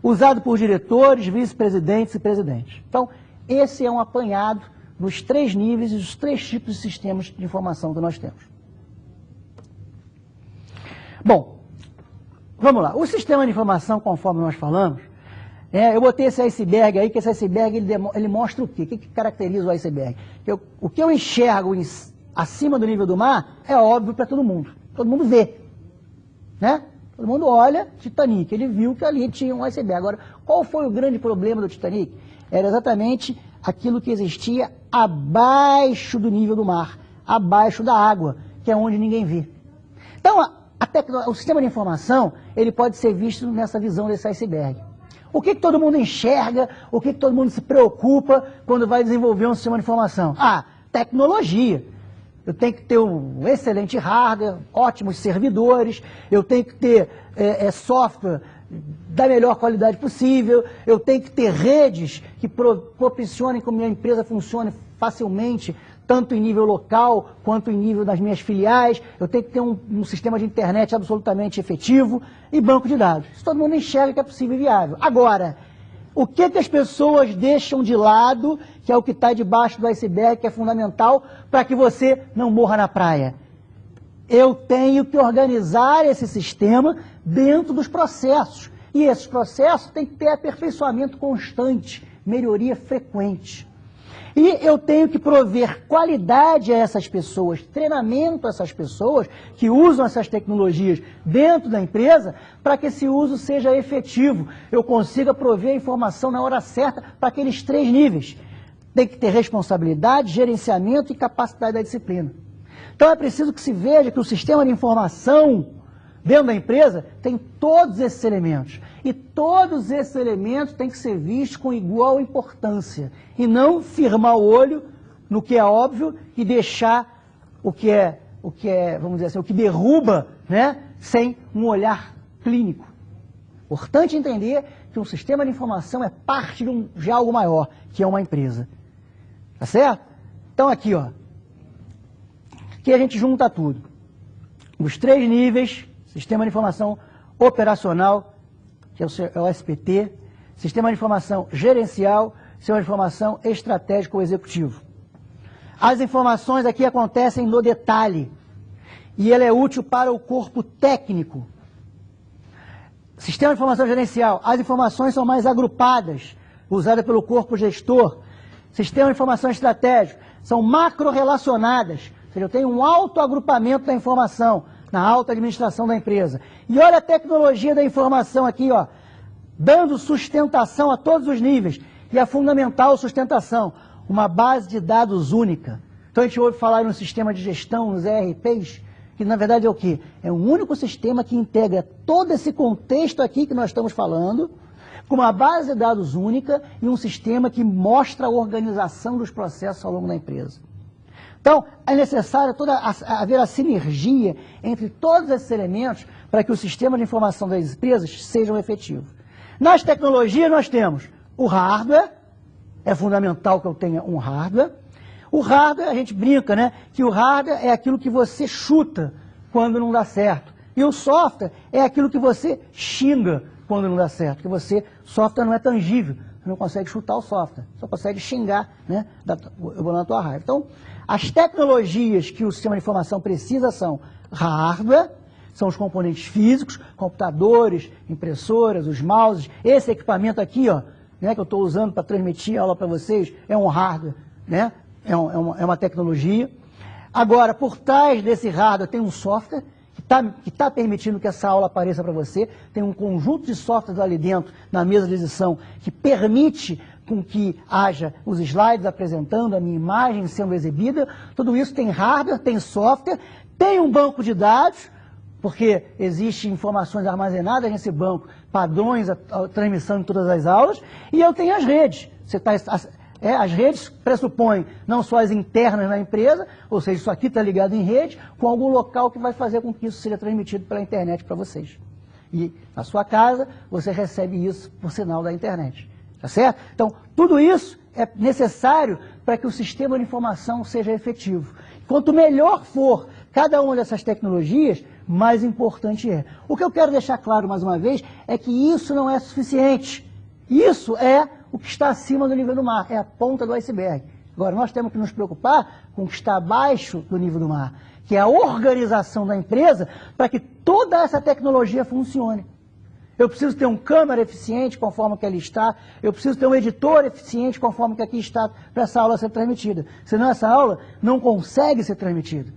usado por diretores, vice-presidentes e presidentes. Então, esse é um apanhado dos 3 níveis e dos 3 tipos de sistemas de informação que nós temos. Bom, vamos lá. O sistema de informação, conforme nós falamos, eu botei esse iceberg aí, que esse iceberg ele mostra o quê? O que caracteriza o iceberg? O que eu enxergo acima do nível do mar é óbvio para todo mundo vê, né? Todo mundo olha Titanic, ele viu que ali tinha um iceberg. Agora, qual foi o grande problema do Titanic? Era exatamente aquilo que existia abaixo do nível do mar, abaixo da água, que é onde ninguém vê. Então, o sistema de informação, ele pode ser visto nessa visão desse iceberg. O que todo mundo enxerga, o que todo mundo se preocupa quando vai desenvolver um sistema de informação? Tecnologia. Eu tenho que ter um excelente hardware, ótimos servidores, eu tenho que ter software da melhor qualidade possível, eu tenho que ter redes que proporcionem que a minha empresa funcione facilmente, tanto em nível local quanto em nível das minhas filiais, eu tenho que ter um sistema de internet absolutamente efetivo e banco de dados. Isso todo mundo enxerga que é possível e viável. Agora, o que as pessoas deixam de lado, que é o que está debaixo do iceberg, que é fundamental para que você não morra na praia? Eu tenho que organizar esse sistema dentro dos processos. E esses processos têm que ter aperfeiçoamento constante, melhoria frequente. E eu tenho que prover qualidade a essas pessoas, treinamento a essas pessoas que usam essas tecnologias dentro da empresa, para que esse uso seja efetivo. Eu consiga prover a informação na hora certa para aqueles 3 níveis. Tem que ter responsabilidade, gerenciamento e capacidade da disciplina. Então é preciso que se veja que o sistema de informação dentro da empresa tem todos esses elementos. E todos esses elementos têm que ser vistos com igual importância. E não firmar o olho no que é óbvio e deixar o que é, vamos dizer assim, o que derruba, né, sem um olhar clínico. Importante entender que um sistema de informação é parte de algo maior, que é uma empresa. Tá certo? Então aqui, ó. Aqui a gente junta tudo. Os 3 níveis, sistema de informação operacional, que é o SPT, sistema de informação gerencial, sistema de informação estratégico ou executivo. As informações aqui acontecem no detalhe, e ele é útil para o corpo técnico. Sistema de informação gerencial, as informações são mais agrupadas, usadas pelo corpo gestor. Sistema de informação estratégico, são macro-relacionadas, ou seja, eu tenho um autoagrupamento da informação, na alta administração da empresa. E olha a tecnologia da informação aqui, ó, dando sustentação a todos os níveis. E a fundamental sustentação, uma base de dados única. Então a gente ouve falar no sistema de gestão, nos ERPs, que na verdade é o quê? É um único sistema que integra todo esse contexto aqui que nós estamos falando, com uma base de dados única e um sistema que mostra a organização dos processos ao longo da empresa. Então, é necessário haver a sinergia entre todos esses elementos para que o sistema de informação das empresas sejam efetivos. Nas tecnologias nós temos o hardware, é fundamental que eu tenha um hardware. O hardware, a gente brinca, né, que o hardware é aquilo que você chuta quando não dá certo. E o software é aquilo que você xinga quando não dá certo, porque software não é tangível, você não consegue chutar o software, só consegue xingar, né, eu vou na tua raiva. Então, as tecnologias que o sistema de informação precisa são hardware, são os componentes físicos, computadores, impressoras, os mouses, esse equipamento aqui, ó, né, que eu estou usando para transmitir a aula para vocês, é um hardware, né, é uma tecnologia. Agora, por trás desse hardware tem um software, que tá permitindo que essa aula apareça para você, tem um conjunto de softwares ali dentro, na mesa de edição, que permite com que haja os slides apresentando, a minha imagem sendo exibida, tudo isso tem hardware, tem software, tem um banco de dados, porque existem informações armazenadas nesse banco, padrões, a transmissão de todas as aulas, e eu tenho as redes. As redes pressupõem não só as internas na empresa, ou seja, isso aqui está ligado em rede, com algum local que vai fazer com que isso seja transmitido pela internet para vocês. E na sua casa, você recebe isso por sinal da internet. Tá certo? Então, tudo isso é necessário para que o sistema de informação seja efetivo. Quanto melhor for cada uma dessas tecnologias, mais importante é. O que eu quero deixar claro mais uma vez é que isso não é suficiente. Isso é o que está acima do nível do mar, é a ponta do iceberg. Agora, nós temos que nos preocupar com o que está abaixo do nível do mar, que é a organização da empresa para que toda essa tecnologia funcione. Eu preciso ter um câmera eficiente conforme que ali está, eu preciso ter um editor eficiente conforme que aqui está para essa aula ser transmitida. Senão essa aula não consegue ser transmitida.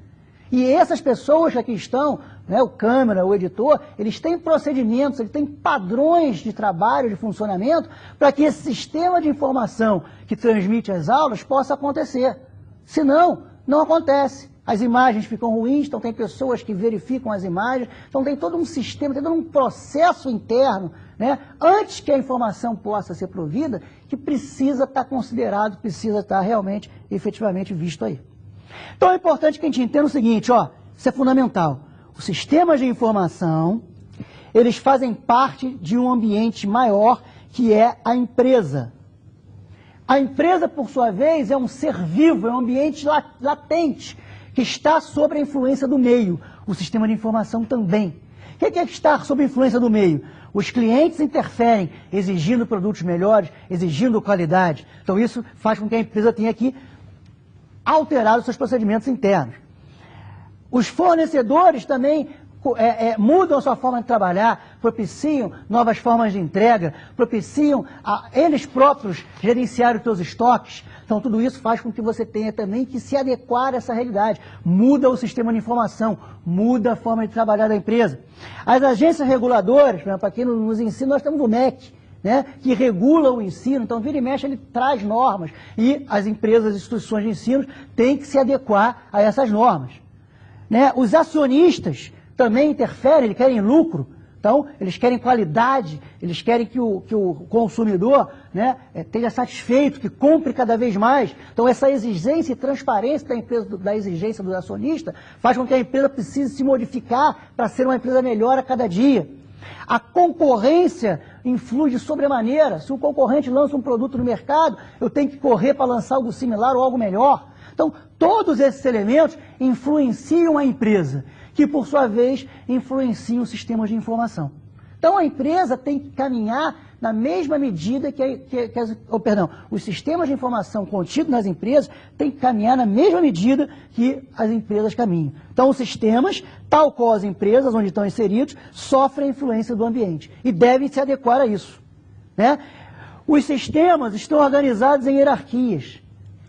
E essas pessoas que aqui estão, né, o câmera, o editor, eles têm procedimentos, eles têm padrões de trabalho, de funcionamento, para que esse sistema de informação que transmite as aulas possa acontecer. Senão, não acontece. As imagens ficam ruins, então tem pessoas que verificam as imagens, então tem todo um sistema, tem todo um processo interno, né, antes que a informação possa ser provida, que precisa estar considerado, precisa estar realmente, efetivamente visto aí. Então é importante que a gente entenda o seguinte, ó, isso é fundamental. Os sistemas de informação, eles fazem parte de um ambiente maior que é a empresa. A empresa, por sua vez, é um ser vivo, é um ambiente latente, que está sob a influência do meio. O sistema de informação também. O que é estar sob a influência do meio? Os clientes interferem, exigindo produtos melhores, exigindo qualidade. Então isso faz com que a empresa tenha que alterar os seus procedimentos internos. Os fornecedores também mudam a sua forma de trabalhar, propiciam novas formas de entrega, propiciam a eles próprios gerenciar os seus estoques. Então tudo isso faz com que você tenha também que se adequar a essa realidade. Muda o sistema de informação, muda a forma de trabalhar da empresa. As agências reguladoras, por exemplo, aqui nos ensina, nós temos o MEC, né, que regula o ensino, então vira e mexe ele traz normas e as empresas e instituições de ensino têm que se adequar a essas normas. Né? Os acionistas também interferem, eles querem lucro, então eles querem qualidade, eles querem que o consumidor, né, esteja satisfeito, que compre cada vez mais. Então essa exigência e transparência da empresa, da exigência do acionista, faz com que a empresa precise se modificar para ser uma empresa melhor a cada dia. A concorrência influi de sobremaneira. Se o concorrente lança um produto no mercado, eu tenho que correr para lançar algo similar ou algo melhor. Então, todos esses elementos influenciam a empresa, que por sua vez influenciam os sistemas de informação. Então, a empresa tem que caminhar na mesma medida os sistemas de informação contidos nas empresas têm que caminhar na mesma medida que as empresas caminham. Então, os sistemas, tal qual as empresas onde estão inseridos, sofrem a influência do ambiente e devem se adequar a isso. Né? Os sistemas estão organizados em hierarquias.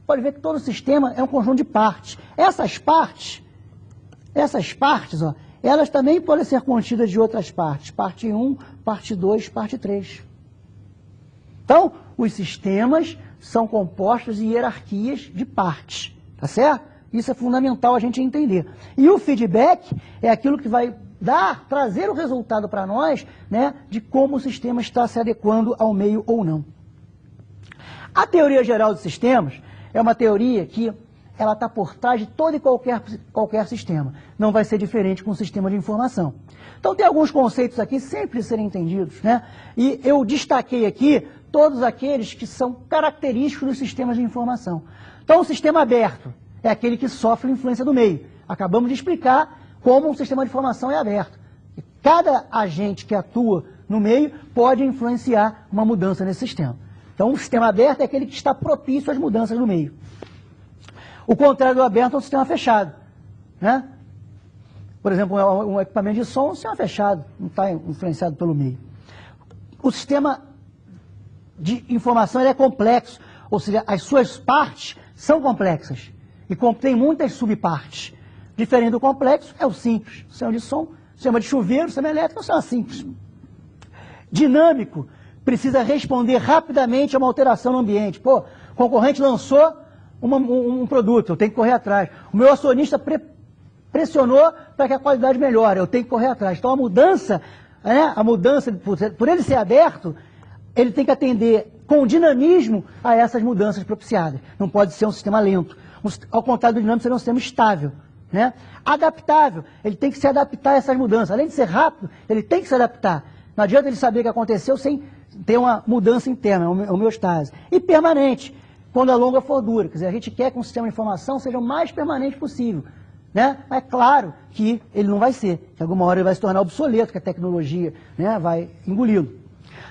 Pode ver que todo sistema é um conjunto de partes. Essas partes, ó, elas também podem ser contidas de outras partes. Parte 1, parte 2, parte 3. Então, os sistemas são compostos de hierarquias de partes, tá certo? Isso é fundamental a gente entender. E o feedback é aquilo que vai trazer o resultado para nós, né, de como o sistema está se adequando ao meio ou não. A teoria geral de sistemas é uma teoria que ela está por trás de todo e qualquer sistema. Não vai ser diferente com o sistema de informação. Então tem alguns conceitos aqui sempre serem entendidos, né? E eu destaquei aqui todos aqueles que são característicos dos sistemas de informação. Então o sistema aberto é aquele que sofre influência do meio. Acabamos de explicar como um sistema de informação é aberto. E cada agente que atua no meio pode influenciar uma mudança nesse sistema. Então o sistema aberto é aquele que está propício às mudanças no meio. O contrário do aberto é um sistema fechado, né? Por exemplo, um equipamento de som é um sistema fechado, não está influenciado pelo meio. O sistema de informação ele é complexo, ou seja, as suas partes são complexas e contém muitas subpartes. Diferente do complexo é o simples. O sistema de som, o sistema de chuveiro, o sistema elétrico é um sistema simples. Dinâmico, precisa responder rapidamente a uma alteração no ambiente. Pô, o concorrente lançou um produto, eu tenho que correr atrás. O meu acionista pressionou para que a qualidade melhore, eu tenho que correr atrás. Então a mudança, por ele ser aberto, ele tem que atender com dinamismo a essas mudanças propiciadas. Não pode ser um sistema lento. Ao contrário do dinâmico, seria um sistema estável, né? Adaptável, ele tem que se adaptar a essas mudanças. Além de ser rápido, ele tem que se adaptar. Não adianta ele saber o que aconteceu sem ter uma mudança interna, homeostase. E permanente, quando a longa for dura. Quer dizer, a gente quer que um sistema de informação seja o mais permanente possível, né? Mas é claro que ele não vai ser, que alguma hora ele vai se tornar obsoleto, que a tecnologia, né, vai engoli-lo.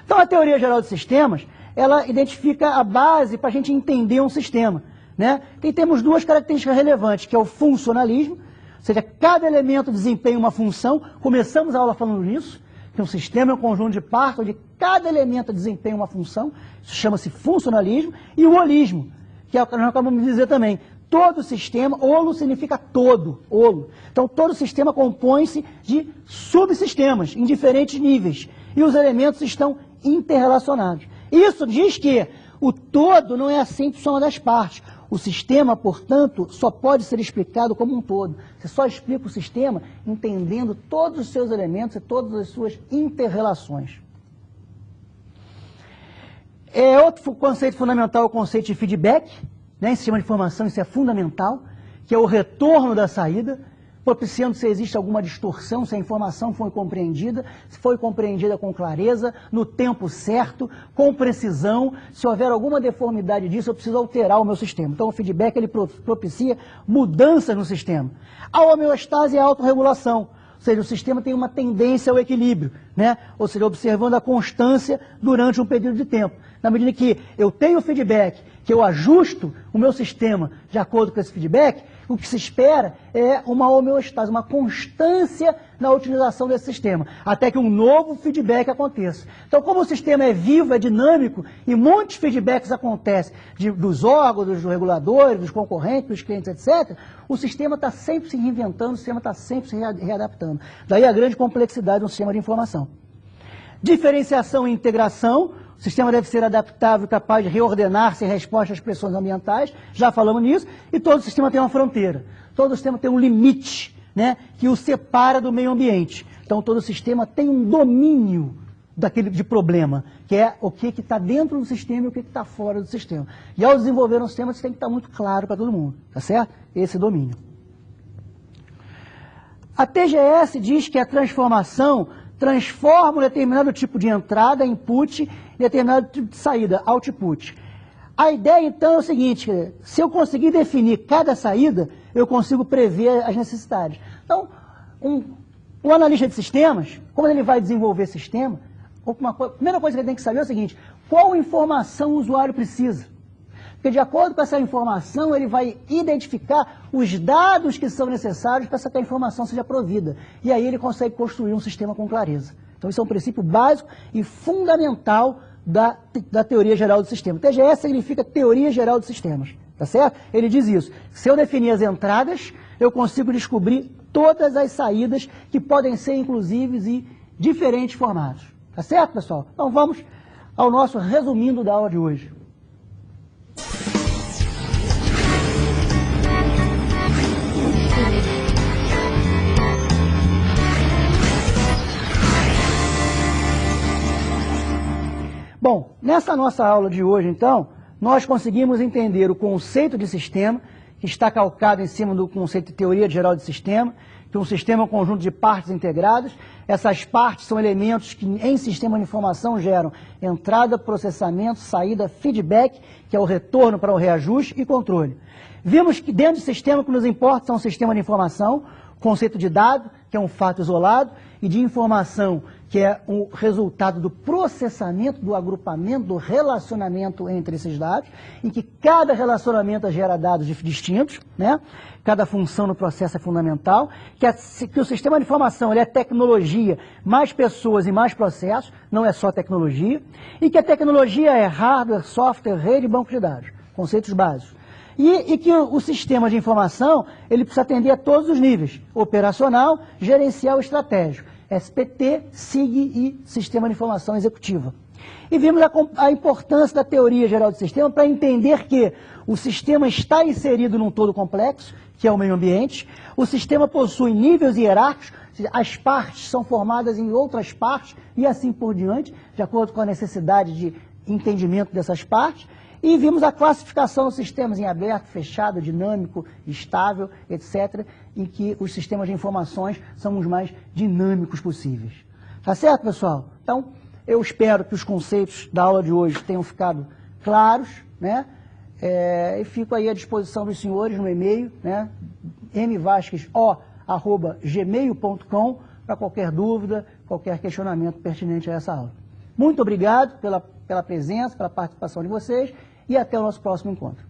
Então a teoria geral de sistemas, ela identifica a base para a gente entender um sistema, né? E temos duas características relevantes, que é o funcionalismo, ou seja, cada elemento desempenha uma função. Começamos a aula falando nisso, que um sistema é um conjunto de partes, onde cada elemento desempenha uma função. Isso chama-se funcionalismo. E o holismo, que é o que nós acabamos de dizer também. Todo sistema, holo significa todo, holo. Então todo sistema compõe-se de subsistemas em diferentes níveis. E os elementos estão interrelacionados. Isso diz que o todo não é a simples soma das partes. O sistema, portanto, só pode ser explicado como um todo. Você só explica o sistema entendendo todos os seus elementos e todas as suas interrelações. Outro conceito fundamental é o conceito de feedback, né? Em sistema de informação isso é fundamental, que é o retorno da saída, propiciando se existe alguma distorção, se a informação foi compreendida, se foi compreendida com clareza, no tempo certo, com precisão. Se houver alguma deformidade disso, eu preciso alterar o meu sistema. Então o feedback ele propicia mudanças no sistema. A homeostase é a autorregulação, ou seja, o sistema tem uma tendência ao equilíbrio, né? Ou seja, observando a constância durante um período de tempo. Na medida que eu tenho feedback, que eu ajusto o meu sistema de acordo com esse feedback, o que se espera é uma homeostase, uma constância na utilização desse sistema, até que um novo feedback aconteça. Então, como o sistema é vivo, é dinâmico, e muitos feedbacks acontecem dos órgãos, dos reguladores, dos concorrentes, dos clientes, etc., o sistema está sempre se reinventando, o sistema está sempre se readaptando. Daí a grande complexidade do sistema de informação. Diferenciação e integração. O sistema deve ser adaptável, capaz de reordenar-se em resposta às pressões ambientais, já falamos nisso, e todo sistema tem uma fronteira, todo sistema tem um limite, né, que o separa do meio ambiente. Então todo sistema tem um domínio de problema, que é o que está dentro do sistema e o que está fora do sistema. E ao desenvolver um sistema, isso tem que estar muito claro para todo mundo, tá certo? Esse domínio. A TGS diz que a transformação transforma um determinado tipo de entrada, input, em determinado tipo de saída, output. A ideia, então, é o seguinte, se eu conseguir definir cada saída, eu consigo prever as necessidades. Então, um analista de sistemas, como ele vai desenvolver sistema, a primeira coisa que ele tem que saber é o seguinte, qual informação o usuário precisa? Porque de acordo com essa informação, ele vai identificar os dados que são necessários para que a informação seja provida. E aí ele consegue construir um sistema com clareza. Então isso é um princípio básico e fundamental da teoria geral do sistema. TGS significa teoria geral de sistemas, tá certo? Ele diz isso. Se eu definir as entradas, eu consigo descobrir todas as saídas que podem ser, inclusive, em diferentes formatos. Tá certo, pessoal? Então vamos ao nosso resumindo da aula de hoje. Bom, nessa nossa aula de hoje, então, nós conseguimos entender o conceito de sistema, que está calcado em cima do conceito de teoria geral de sistema, que um sistema é um conjunto de partes integradas. Essas partes são elementos que em sistema de informação geram entrada, processamento, saída, feedback, que é o retorno para o reajuste e controle. Vimos que dentro do sistema o que nos importa são o sistema de informação, conceito de dado, que é um fato isolado, e de informação, que é o resultado do processamento, do agrupamento, do relacionamento entre esses dados, em que cada relacionamento gera dados distintos, né? Cada função no processo é fundamental, que o sistema de informação ele é tecnologia, mais pessoas e mais processos, não é só tecnologia, e que a tecnologia é hardware, software, rede e banco de dados, conceitos básicos. E que o sistema de informação ele precisa atender a todos os níveis, operacional, gerencial e estratégico, SPT, SIG e Sistema de Informação Executiva. E vimos a importância da teoria geral do sistema para entender que o sistema está inserido num todo complexo, que é o meio ambiente, o sistema possui níveis hierárquicos, as partes são formadas em outras partes e assim por diante, de acordo com a necessidade de entendimento dessas partes. E vimos a classificação dos sistemas em aberto, fechado, dinâmico, estável, etc., em que os sistemas de informações são os mais dinâmicos possíveis. Tá certo, pessoal? Então, eu espero que os conceitos da aula de hoje tenham ficado claros, né? E fico aí à disposição dos senhores no e-mail, né? mvasquez@gmail.com, para qualquer dúvida, qualquer questionamento pertinente a essa aula. Muito obrigado pela presença, pela participação de vocês e até o nosso próximo encontro.